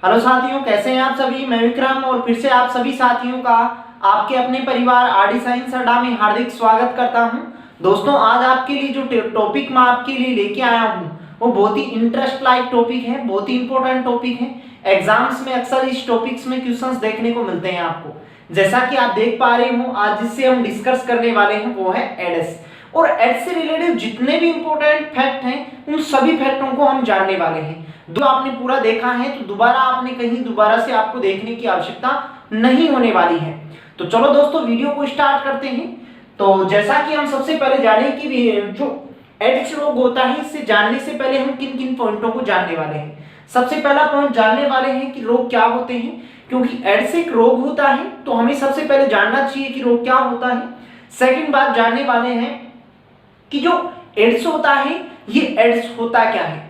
Hello साथियों, कैसे हैं आप सभी। मैं विक्रम और फिर से आप सभी साथियों का आपके अपने परिवार आरडी साइंस अड्डा में हार्दिक स्वागत करता हूं। दोस्तों, आज आपके लिए जो टॉपिक मैं आपके लिए लेके आया हूं वो बहुत ही इंटरेस्ट लाइक टॉपिक है, बहुत ही इंपॉर्टेंट टॉपिक है। एग्जाम्स में अक्सर इस टॉपिक्स में क्वेश्चंस देखने को मिलते हैं आपको। जैसा कि आप देख पा रहे हो, आज जिससे हम डिस्कस करने वाले हैं वो है एड्स। और एड्स से रिलेटेड जितने भी इंपॉर्टेंट फैक्ट हैं उन सभी फैक्टों को हम जानने वाले हैं। जो आपने पूरा देखा है तो दोबारा आपने कहीं दोबारा से आपको देखने की आवश्यकता नहीं होने वाली है। तो चलो दोस्तों, वीडियो को स्टार्ट करते हैं। तो जैसा कि हम सबसे पहले जाने कि जो एड्स रोग होता है, इससे जानने से पहले हम किन किन पॉइंटों को जानने वाले हैं। सबसे पहला पॉइंट जानने वाले हैं कि रोग क्या होते हैं, क्योंकि एड्स एक रोग होता है तो हमें सबसे पहले जानना चाहिए कि रोग क्या होता है। सेकंड बात जानने वाले हैं कि जो एड्स होता है ये एड्स होता क्या है।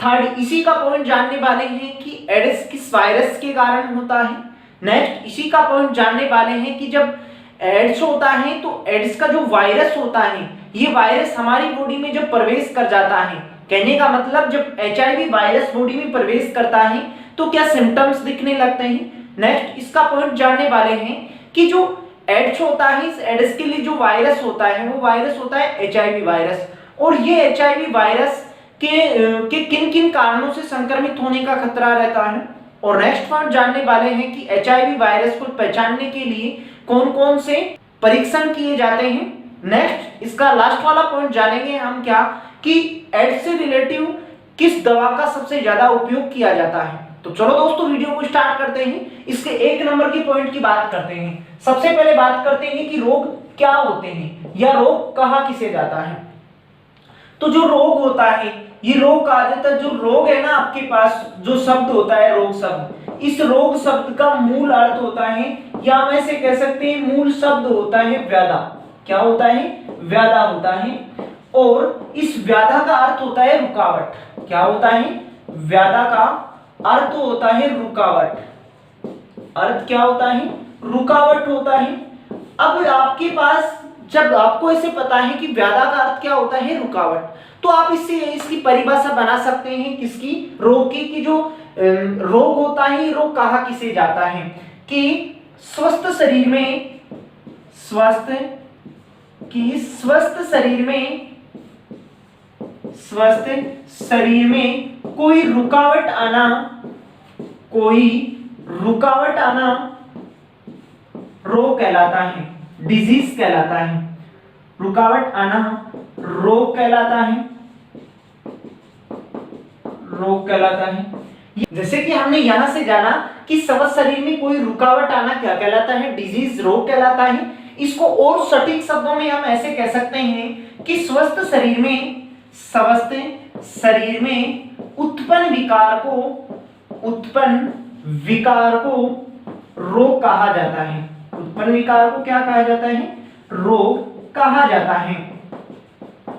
थर्ड, इसी का पॉइंट जानने वाले हैं कि एड्स किस वायरस के कारण होता है। नेक्स्ट, इसी का पॉइंट जानने वाले हैं कि जब एड्स होता है तो एड्स का जो वायरस होता है ये वायरस हमारी बॉडी में जब प्रवेश कर जाता है, कहने का मतलब जब एचआईवी वायरस बॉडी में प्रवेश करता है तो क्या सिम्टम्स दिखने लगते हैं। नेक्स्ट, इसका पॉइंट जानने वाले हैं कि जो एड्स होता है, इस एड्स के लिए जो वायरस होता है वो वायरस होता है एचआईवी वायरस। और ये एचआईवी वायरस के किन किन कारणों से संक्रमित होने का खतरा रहता है। और नेक्स्ट पॉइंट जानने वाले हैं कि एचआईवी वायरस को पहचानने के लिए कौन कौन से परीक्षण किए जाते हैं। नेक्स्ट, इसका लास्ट वाला पॉइंट जानेंगे हम क्या कि एड्स से रिलेटिव किस दवा का सबसे ज्यादा उपयोग किया जाता है। तो चलो दोस्तों, वीडियो को स्टार्ट करते हैं। इसके एक नंबर की पॉइंट की बात करते हैं। सबसे पहले बात करते हैं कि रोग क्या होते हैं या रोग कहा किसे जाता है। तो जो रोग होता है ये रोग कहा जाता है। जो रोग है ना, आपके पास जो शब्द होता है रोग शब्द, इस रोग शब्द का मूल अर्थ होता है या हम ऐसे कह सकते हैं मूल शब्द होता है व्याधा। क्या होता है? व्याधा होता है। और इस व्याधा का अर्थ होता है रुकावट। क्या होता है? व्याधा का अर्थ होता है रुकावट। अर्थ क्या होता है? रुकावट होता है। अब आपके पास जब आपको ऐसे पता है कि व्याधा का अर्थ क्या होता है? रुकावट, तो आप इससे इसकी परिभाषा बना सकते हैं किसकी? रोग की। कि जो रोग होता है ये रोग कहा किसे जाता है कि स्वस्थ शरीर में स्वस्थ शरीर में कोई रुकावट आना रोग कहलाता है, डिजीज कहलाता है। रुकावट आना रोग कहलाता है। जैसे कि हमने यहां से जाना कि स्वस्थ शरीर में कोई रुकावट आना क्या कहलाता है? डिजीज, रोग कहलाता है। इसको और सटीक शब्दों में हम ऐसे कह सकते हैं कि स्वस्थ शरीर में उत्पन्न विकार को रोग कहा जाता है। उत्पन्न विकार को क्या कहा जाता है? रोग कहा जाता है।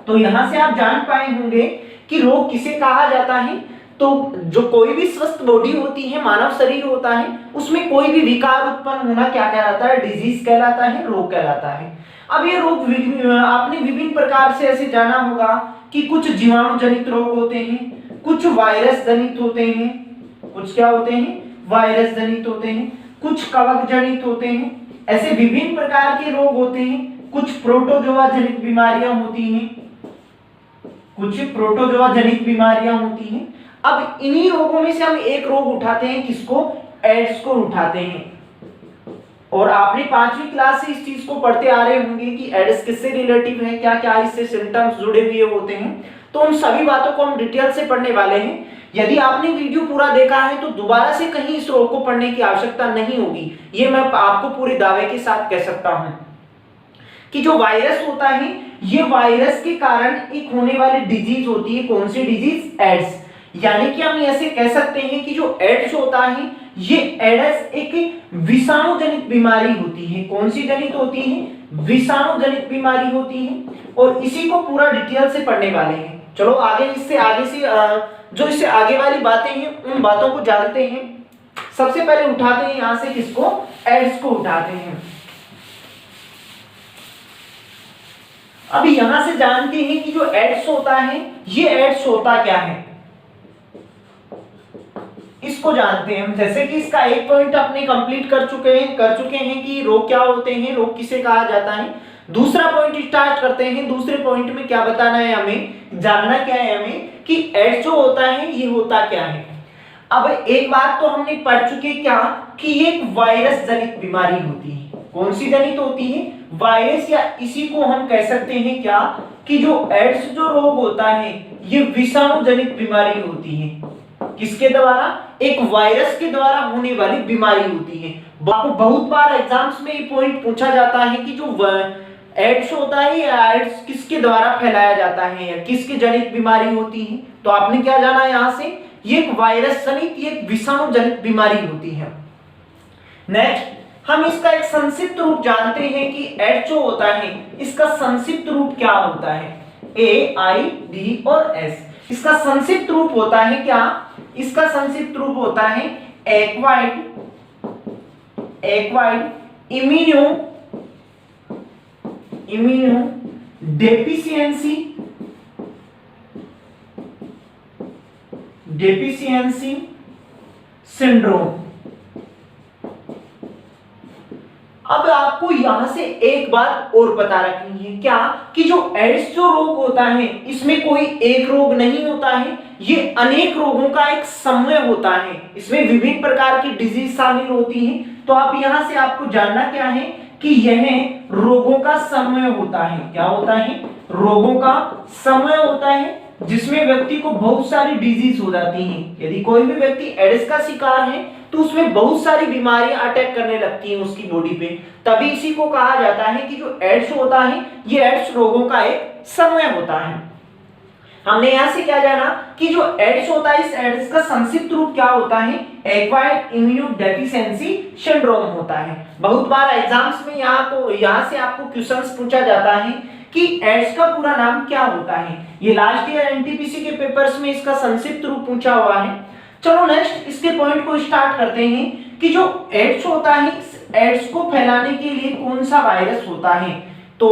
तो यहां से आप जान पाए होंगे कि रोग किसे कहा जाता है। तो जो कोई भी स्वस्थ बॉडी होती है, मानव शरीर होता है, उसमें कोई भी विकार उत्पन्न होना क्या कहलाता है? डिजीज कहलाता है, रोग कहलाता है। अब ये रोग आपने विभिन्न प्रकार से ऐसे जाना होगा कि कुछ जीवाणु जनित रोग होते हैं, कुछ वायरस जनित होते हैं, कुछ क्या होते हैं? वायरस जनित होते हैं, कुछ कवक जनित होते हैं। ऐसे विभिन्न प्रकार के रोग होते हैं। कुछ प्रोटोजोआ जनित बीमारियां होती हैं। अब इन्हीं रोगों में से हम एक रोग उठाते हैं, किसको? एड्स को उठाते हैं। और आपने 5वीं क्लास से इस चीज को पढ़ते आ रहे होंगे कि एड्स किससे रिलेटिव है, क्या क्या इससे सिम्टम्स जुड़े हुए होते हैं। तो उन सभी बातों को हम डिटेल से पढ़ने वाले हैं। यदि आपने वीडियो पूरा देखा है तो दोबारा से कहीं इस रोग को पढ़ने की आवश्यकता नहीं होगी, ये मैं आपको पूरे दावे के साथ कह सकता हूं कि जो वायरस होता है ये वायरस के कारण एक होने वाली डिजीज होती है। कौन सी डिजीज? एड्स। यानी कि हम ऐसे कह सकते हैं कि जो एड्स होता है ये एड्स एक विषाणु जनित बीमारी होती है। कौन सी जनित होती है? विषाणु जनित बीमारी होती है। और इसी को पूरा डिटेल से पढ़ने वाले हैं। चलो आगे जो इससे आगे वाली बातें हैं उन बातों को जानते हैं। सबसे पहले उठाते हैं यहां से किसको? एड्स को उठाते हैं। अभी यहां से जानते हैं कि जो एड्स होता है ये एड्स होता क्या है। इसको जानते हैं हम। जैसे कि इसका एक पॉइंट अपने कंप्लीट कर चुके हैं कि रोग क्या होते हैं, रोग किसे कहा जाता है। दूसरा पॉइंट स्टार्ट करते हैं। दूसरे पॉइंट में क्या बताना है हमें, जानना क्या है हमें कि एड्स जो होता है ये होता क्या है। अब एक बात तो हमने पढ़ चुके क्या कि ये एक वायरस जनित बीमारी होती है। कौन सी जनित होती है, वायरस, या इसी को हम कह सकते हैं क्या कि जो एड्स जो रोग होता है ये विषाणु जनित बीमारी होती है। किसके द्वारा, एक वायरस के द्वारा होने वाली बीमारी होती है। बहुत बार एग्जाम्स में ये पॉइंट पूछा जाता है कि जो एड्स होता है ये एड्स किसके द्वारा फैलाया जाता है या किसके जनित बीमारी होती है। तो आपने क्या जाना यहाँ से, ये एक वायरस जनित, ये एक विषाणु जनित बीमारी होती है। नेक्स्ट हम इसका एक संक्षिप्त रूप जानते हैं कि एड्स जो होता है इसका संक्षिप्त रूप क्या होता है, AID और S। इसका संक्षिप्त रूप होता है क्या, इसका संक्षिप्त रूप होता है एक्वायर्ड इम्यूनो डेफिशिएंसी सिंड्रोम। अब आपको यहां से एक बात और पता रखनी है क्या कि जो एड्स जो रोग होता है इसमें कोई एक रोग नहीं होता है, ये अनेक रोगों का एक समूह होता है। इसमें विभिन्न प्रकार की डिजीज शामिल होती हैं। तो आप यहां से आपको जानना क्या है कि यह रोगों का समूह होता है। क्या होता है, रोगों का समूह होता है जिसमें व्यक्ति को बहुत सारी डिजीज हो जाती हैं। यदि कोई भी व्यक्ति एड्स का शिकार है तो उसमें बहुत सारी बीमारियां अटैक करने लगती हैं उसकी बॉडी पे, तभी इसी को कहा जाता है कि जो एड्स होता है ये एड्स रोगों का एक समूह होता है। हमने यहां से क्या जाना कि जो एड्स होता है इस एड्स का संक्षिप्त रूप क्या होता है, एक्वायर्ड इम्यूनोडेफिशिएंसी सिंड्रोम होता है। बहुत बार एग्जाम्स में यहां से आपको क्वेश्चंस पूछा जाता है कि एड्स का पूरा नाम क्या होता है। ये लास्ट ईयर एनटीपीसी के पेपर्स में इसका संक्षिप्त रूप पूछा हुआ है। चलो नेक्स्ट इसके पॉइंट को स्टार्ट करते हैं कि जो एड्स होता है एड्स को फैलाने के लिए कौन सा वायरस होता है। तो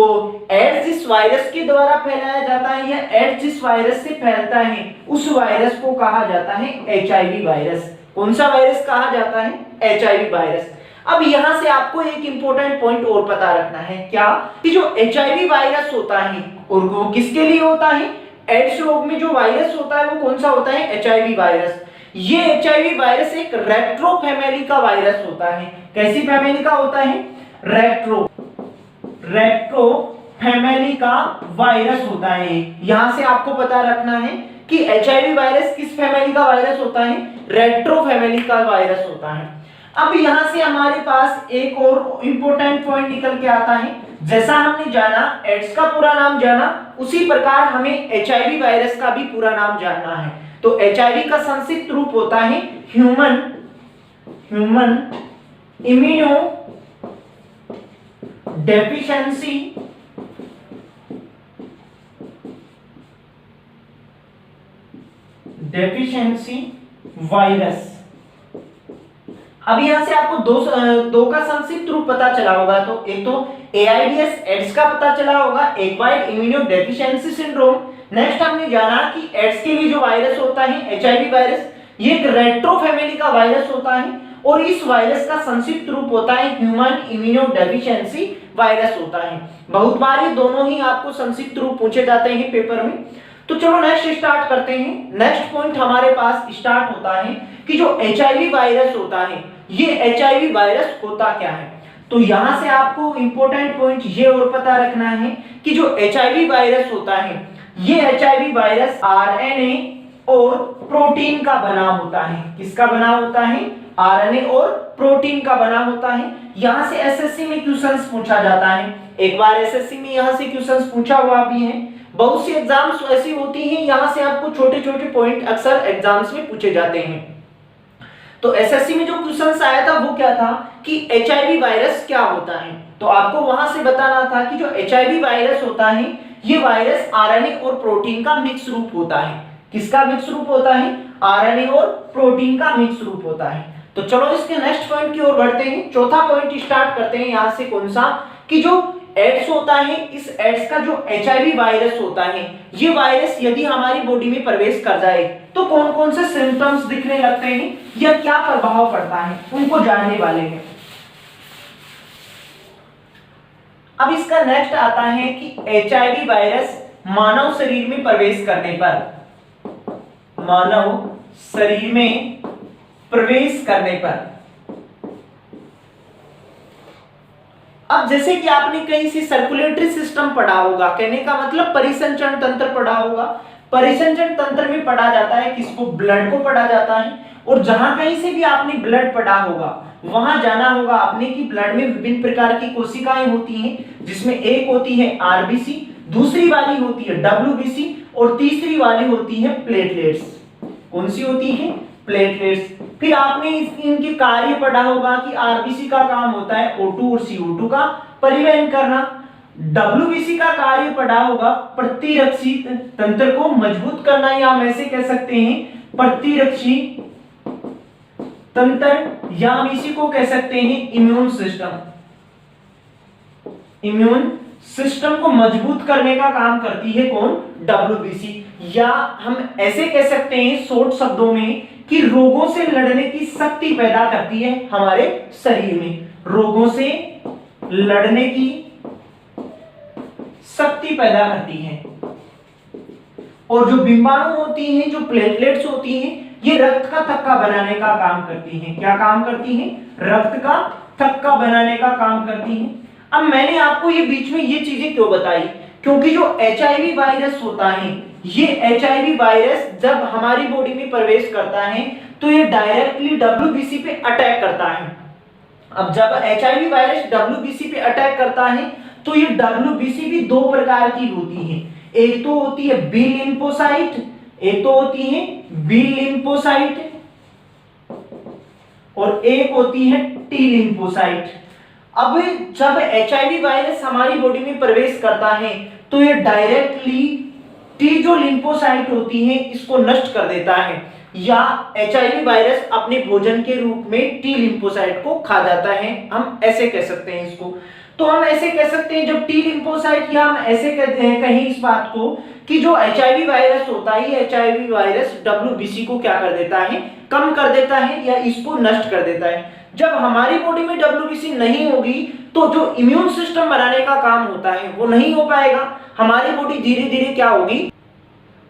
एड्स जिस वायरस के द्वारा फैलाया जाता है या एड्स जिस वायरस से फैलता है उस वायरस को कहा जाता है HIV वायरस। कौन सा वायरस कहा जाता है, HIV वायरस। अब यहां से आपको एक इंपॉर्टेंट पॉइंट और पता रखना है क्या कि जो HIV वायरस होता है और वो किसके लिए होता है, एड्स रोग में जो वायरस होता है वो कौन सा होता है, HIV वायरस। ये HIV वायरस एक रेट्रो फैमिली का वायरस होता है। कैसी फैमिली का होता है, रेट्रो फैमिली का वायरस होता है। यहां से आपको पता रखना है कि HIV वायरस किस फैमिली का वायरस होता है, रेट्रो फैमिली का वायरस होता है। अब यहां से हमारे पास एक और इंपॉर्टेंट पॉइंट निकल के आता है। जैसा हमने जाना एड्स का पूरा नाम जाना उसी प्रकार हमें HIV वायरस का भी पूरा नाम जानना है। तो HIV का संक्षिप्त रूप होता है ह्यूमन इम्यूनो डेफिशिएंसी वायरस। अब यहां से आपको दो का संक्षिप्त रूप पता चला होगा। तो एक तो AIDS एड्स का पता चला होगा, acquired immuno deficiency syndrome. Next हमने जाना कि एड्स के लिए जो वायरस होता है HIV वायरस, ये एक रेट्रो फैमिली का वायरस होता है और इस वायरस का संक्षिप्त रूप होता है ह्यूमन इम्यूनो डेफिशिएंसी वायरस होता है। बहुत बार ये दोनों ही आपको संक्षिप्त रूप पूछे जाते हैं पेपर में। तो चलो नेक्स्ट स्टार्ट करते हैं। नेक्स्ट पॉइंट हमारे पास स्टार्ट होता है कि जो HIV वायरस होता है ये HIV वायरस होता क्या है। तो यहां से आपको इंपॉर्टेंट पॉइंट ये और पता रखना है कि जो HIV वायरस होता है ये HIV वायरस RNA और प्रोटीन का बना होता है। किसका बना होता है, RNA और प्रोटीन का बना होता है। यहां से SSC में क्वेश्चंस पूछा जाता है। एक बार SSC में यहां से क्वेश्चंस पूछा हुआ भी है। बहुत सी एग्जाम्स ऐसी होती हैं यहां से आपको छोटे छोटे पॉइंट अक्सर एग्जाम्स में पूछे जाते हैं। तो एसएससी में जो क्वेश्चंस आया था वो क्या था कि HIV वायरस क्या होता है। तो आपको वहां से बताना था कि जो HIV वायरस होता है ये वायरस RNA और प्रोटीन का मिक्स रूप होता है। किसका मिक्स रूप होता है, RNA और प्रोटीन का मिक्स रूप होता है। तो चलो इसके नेक्स्ट पॉइंट की ओर बढ़ते हैं। चौथा पॉइंट स्टार्ट करते हैं यहां से, कौन सा कि जो एड्स होता है, इस एड्स का जो HIV वायरस होता है, ये वायरस यदि हमारी बॉडी में प्रवेश कर जाए तो कौन कौन से सिम्टम्स दिखने लगते हैं या क्या प्रभाव पड़ता है, उनको जानने वाले हैं। अब इसका नेक्स्ट आता है कि HIV वायरस मानव शरीर में प्रवेश करने पर, मानव शरीर में प्रवेश करने पर, अब जैसे कि आपने कहीं से सर्कुलेटरी सिस्टम पढ़ा होगा, कहने का मतलब परिसंचरण तंत्र पढ़ा होगा। परिसंचरण तंत्र में पढ़ा जाता है किसको, ब्लड को पढ़ा जाता है। और जहां कहीं से भी आपने ब्लड पढ़ा होगा वहां जाना होगा आपने कि ब्लड में विभिन्न प्रकार की कोशिकाएं होती हैं, जिसमें एक होती है RBC, दूसरी वाली होती है WBC और तीसरी वाली होती है प्लेटलेट्स। कौन सी होती है, प्लेटलेट्स। फिर आपने इनके कार्य पढ़ा होगा कि RBC का काम होता है O2 और CO2 का परिवहन करना। WBC का कार्य पढ़ा होगा प्रतिरक्षी तंत्र को मजबूत करना, या हम ऐसे कह सकते हैं प्रतिरक्षी तंत्र, या हम इसी को कह सकते हैं इम्यून सिस्टम। इम्यून सिस्टम को मजबूत करने का काम करती है कौन, WBC। या हम ऐसे कह सकते हैं शॉर्ट शब्दों में कि रोगों से लड़ने की शक्ति पैदा करती है हमारे शरीर में, रोगों से लड़ने की शक्ति पैदा करती है। और जो बिंबाणु होती हैं, जो प्लेटलेट्स होती हैं, ये रक्त का थक्का बनाने का काम करती हैं। क्या काम करती हैं, रक्त का थक्का बनाने का काम करती हैं। अब मैंने आपको ये बीच में ये चीजें क्यों बताई, क्योंकि जो HIV वायरस होता है, ये HIV वायरस जब हमारी बॉडी में प्रवेश करता है तो ये डायरेक्टली WBC पे अटैक करता है। अब जब HIV वायरस WBC पे अटैक करता है तो ये WBC भी दो प्रकार की होती है, एक तो होती है बी लिम्फोसाइट, एक तो होती है बी लिम्फोसाइट और एक होती है T लिम्फोसाइट। अब जब HIV वायरस हमारी बॉडी में प्रवेश करता है तो ये डायरेक्टली T जो लिम्फोसाइट होती है इसको नष्ट कर देता है, या HIV वायरस अपने भोजन के रूप में T लिम्फोसाइट को खा जाता है, हम ऐसे कह सकते हैं इसको। तो हम ऐसे कह सकते हैं जब T लिम्फोसाइट, या हम ऐसे कहते हैं कहीं इस बात को कि जो HIV वायरस होता है, HIV वायरस WBC को क्या कर देता है, कम कर देता है या इसको नष्ट कर देता है। जब हमारी बॉडी में WBC नहीं होगी तो जो इम्यून सिस्टम बनाने का काम होता है वो नहीं हो पाएगा, हमारी बॉडी धीरे धीरे क्या होगी,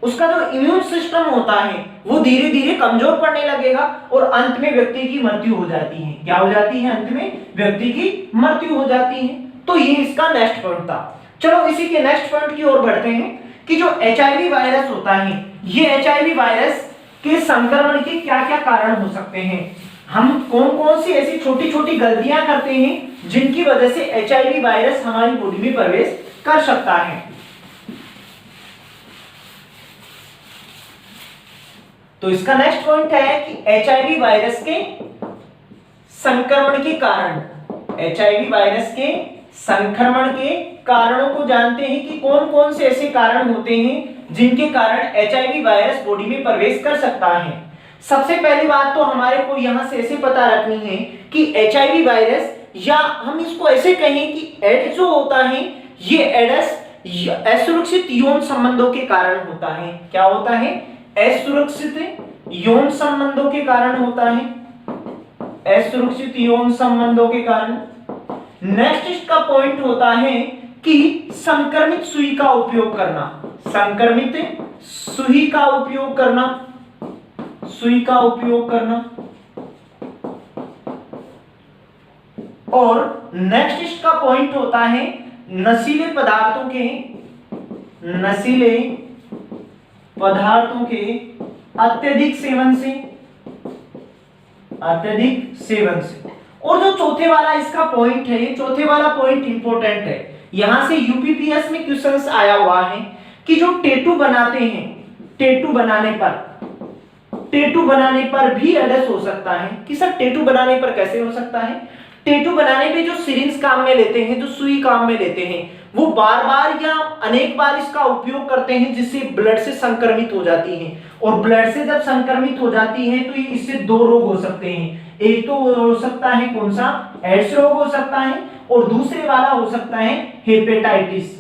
उसका जो इम्यून सिस्टम होता है वो धीरे धीरे कमजोर पड़ने लगेगा और अंत में व्यक्ति की मृत्यु हो जाती है। क्या हो जाती है, अंत में व्यक्ति की मृत्यु हो जाती है। तो ये इसका नेक्स्ट पॉइंट था। चलो इसी के नेक्स्ट पॉइंट की ओर बढ़ते हैं कि जो HIV वायरस होता है, ये HIV वायरस के संक्रमण के क्या क्या कारण हो सकते हैं, हम कौन कौन सी ऐसी छोटी छोटी गलतियां करते हैं जिनकी वजह से HIV वायरस हमारी बॉडी में प्रवेश कर सकता है। तो इसका नेक्स्ट पॉइंट है कि HIV वायरस के संक्रमण के कारण, HIV वायरस के संक्रमण के कारणों को जानते हैं कि कौन कौन से ऐसे कारण होते हैं जिनके कारण HIV वायरस बॉडी में प्रवेश कर सकता है। सबसे पहली बात तो हमारे को यहां से ऐसे पता रखनी है कि HIV वायरस, या हम इसको ऐसे कहें कि एड्स जो होता है, ये एड्स असुरक्षित यौन संबंधों के कारण होता है। क्या होता है, असुरक्षित यौन संबंधों के कारण होता है, असुरक्षित यौन संबंधों के कारण। नेक्स्ट इसका पॉइंट होता है कि संक्रमित सुई का उपयोग करना, संक्रमित सुई का उपयोग करना, सुई का उपयोग करना। और नेक्स्ट इसका पॉइंट होता है नशीले पदार्थों के, नशीले पदार्थों के अत्यधिक सेवन से, अत्यधिक सेवन से। और जो चौथे वाला इसका पॉइंट है, ये चौथे वाला पॉइंट इंपॉर्टेंट है, यहां से यूपीपीएस में क्वेश्चंस आया हुआ है कि जो टेटू बनाते हैं, टेटू बनाने पर भी एड्स हो सकता है। कि सर टेटू बनाने पर कैसे हो सकता है, टेटू बनाने पे जो सिरिंज काम में लेते हैं, जो सुई काम में लेते हैं, वो बार बार या अनेक बार इसका उपयोग करते हैं, जिससे ब्लड से संक्रमित हो जाती हैं। और ब्लड से जब संक्रमित हो जाती हैं तो इससे दो रोग हो सकते हैं। एक तो हो सकता है कौन सा, एड्स रोग हो सकता है, और दूसरे वाला हो सकता है हेपेटाइटिस।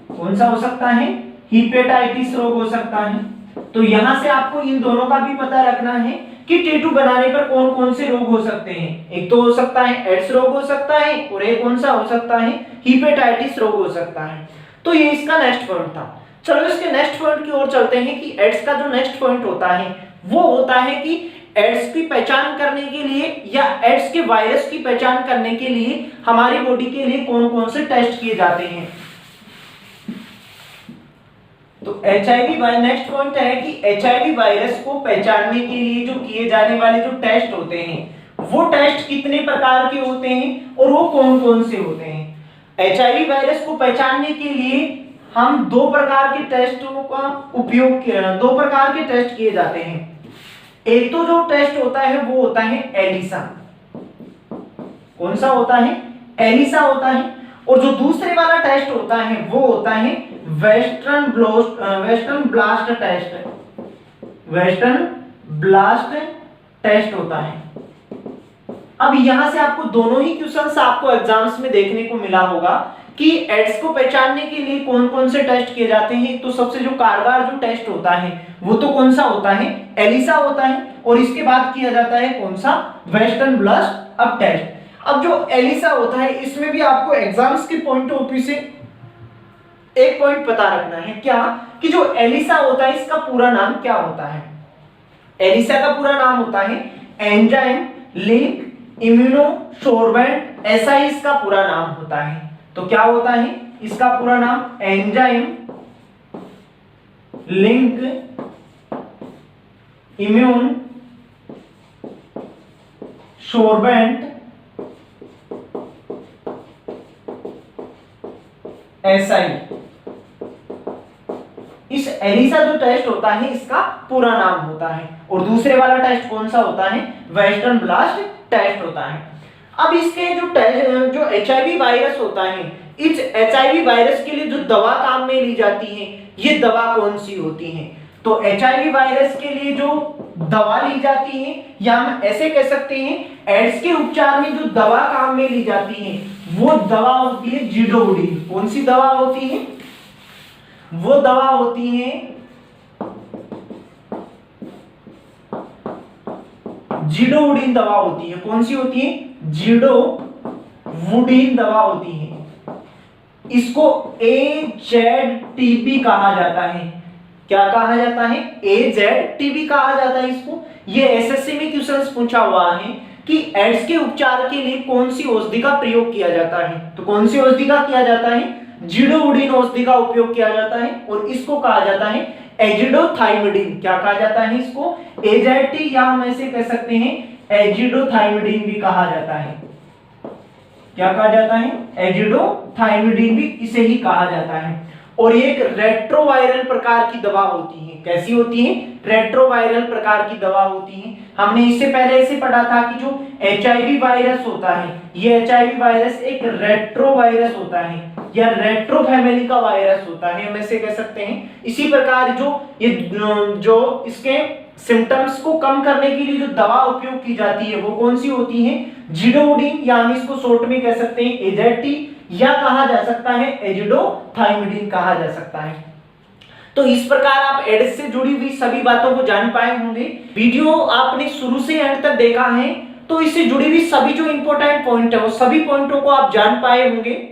कौन सा हो सकता है, हेपेटाइटिस रोग हो सकता है। तो यहां से आपको इन दोनों का भी पता रखना है कि टेटू बनाने पर कौन कौन से रोग हो सकते हैं। एक तो हो सकता है एड्स रोग हो सकता है, और एक कौन सा हो सकता है, हेपेटाइटिस रोग हो सकता है। तो ये इसका नेक्स्ट पॉइंट था। चलो इसके नेक्स्ट पॉइंट की ओर चलते हैं कि एड्स का जो नेक्स्ट पॉइंट होता है वो होता है कि एड्स की पहचान करने के लिए या एड्स के वायरस की पहचान करने के लिए हमारी बॉडी के लिए कौन कौन से टेस्ट किए जाते हैं। तो एचआईवी नेक्स्ट पॉइंट है कि एचआईवी वायरस को पहचानने के लिए जो किए जाने वाले जो टेस्ट होते हैं वो टेस्ट कितने प्रकार के होते हैं और वो कौन कौन से होते हैं। एचआईवी वायरस को पहचानने के लिए हम दो प्रकार के टेस्टों का उपयोग दो प्रकार के टेस्ट किए जाते हैं। एक तो जो टेस्ट होता है वो होता है एलिसा। कौन सा होता है, एलिसा होता है। और जो दूसरे वाला टेस्ट होता है वो होता है western blast test. Western blast test होता है। अब यहां से आपको दोनों ही क्वेश्चंस आपको एग्जाम्स में देखने को मिला होगा कि एड्स को पहचानने के लिए कौन कौन से टेस्ट किए जाते हैं। तो सबसे जो कारगर जो टेस्ट होता है वो तो कौन सा होता है, एलिसा होता है। और इसके बाद किया जाता है कौन सा, वेस्टर्न ब्लास्ट अब टेस्ट। अब जो एलिसा होता है इसमें भी आपको एग्जाम्स के पॉइंट ऑफ व्यू से एक पॉइंट पता रखना है, क्या कि जो एलिसा होता है इसका पूरा नाम क्या होता है। एलिसा का पूरा नाम होता है एंजाइम लिंक इम्यूनोसोर्बेंट, ऐसा ही इसका पूरा नाम होता है। तो क्या होता है इसका पूरा नाम, एंजाइम लिंक इम्यून सोर्बेंट एसआई। इस एलिसा जो टेस्ट होता है इसका पूरा नाम होता है। और दूसरे वाला टेस्ट कौन सा होता है, वेस्टर्न ब्लास्ट टेस्ट होता है। अब इसके जो टेस्ट जो एचआईवी वायरस होता है, इस एचआईवी वायरस के लिए जो दवा काम में ली जाती है ये दवा कौन सी होती है। तो एचआईवी वायरस के लिए जो दवा ली जाती है या हम ऐसे कह सकते हैं एड्स के उपचार में जो दवा काम में ली जाती है वो दवा होती है जिडोवुडीन। कौन सी दवा होती है, वो दवा होती है जिडोवुडीन दवा होती है। कौन सी होती है, जिडोवुडीन दवा होती है। इसको AZTB कहा जाता है। क्या कहा जाता है, AZTB कहा जाता है इसको। ये एसएससी में क्वेश्चंस पूछा हुआ है कि एड्स के उपचार के लिए कौन सी औषधि का प्रयोग किया जाता है। तो कौन सी औषधि का किया जाता है, जिडोवुडीन औषधि का उपयोग किया जाता है। और इसको कहा जाता है एजिडोथाइमिडीन। क्या कहा जाता है इसको, AZT, या हम ऐसे कह सकते हैं एजिडोथाइमिडीन भी कहा जाता है। क्या कहा जाता है, एजिडोथाइमिडीन भी इसे ही कहा जाता है। और ये एक रेट्रोवायरल प्रकार की दवा होती है। कैसी होती है, रेट्रोवायरल प्रकार की दवा होती है। हमने इससे पहले इसे पढ़ा था कि जो एचआईवी वायरस होता है ये एचआईवी वायरस एक रेट्रोवायरस होता है या रेट्रो फैमिली का वायरस होता है, हम ऐसे कह सकते हैं। इसी प्रकार जो इसके सिम्टम्स को कम करने के लिए जो दवा उपयोग की जाती है वो कौन सी होती है, जिडोवुडीन, या हम इसको शॉर्ट में कह सकते हैं AZT, या कहा जा सकता है एजिडोथाइमिडीन कहा जा सकता है। तो इस प्रकार आप एड्स से जुड़ी हुई सभी बातों को जान पाए होंगे। वीडियो आपने शुरू से एंड तक देखा है तो इससे जुड़ी हुई सभी जो इंपॉर्टेंट पॉइंट है वो सभी पॉइंटों को आप जान पाए होंगे।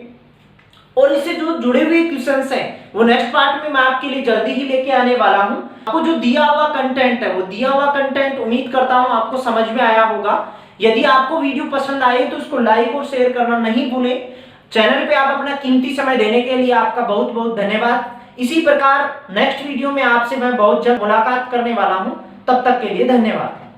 और इससे जो जुड़े हुए क्वेश्चंस हैं वो नेक्स्ट पार्ट में मैं आपके लिए जल्दी ही लेके आने वाला हूं। आपको जो दिया हुआ कंटेंट है वो दिया हुआ कंटेंट उम्मीद करता हूं आपको समझ में आया होगा। यदि आपको वीडियो पसंद आए तो उसको लाइक और शेयर करना नहीं भूलें। चैनल पे आप अपना कीमती समय देने के लिए आपका बहुत बहुत धन्यवाद। इसी प्रकार नेक्स्ट वीडियो में आपसे मैं बहुत जल्द मुलाकात करने वाला हूं। तब तक के लिए धन्यवाद।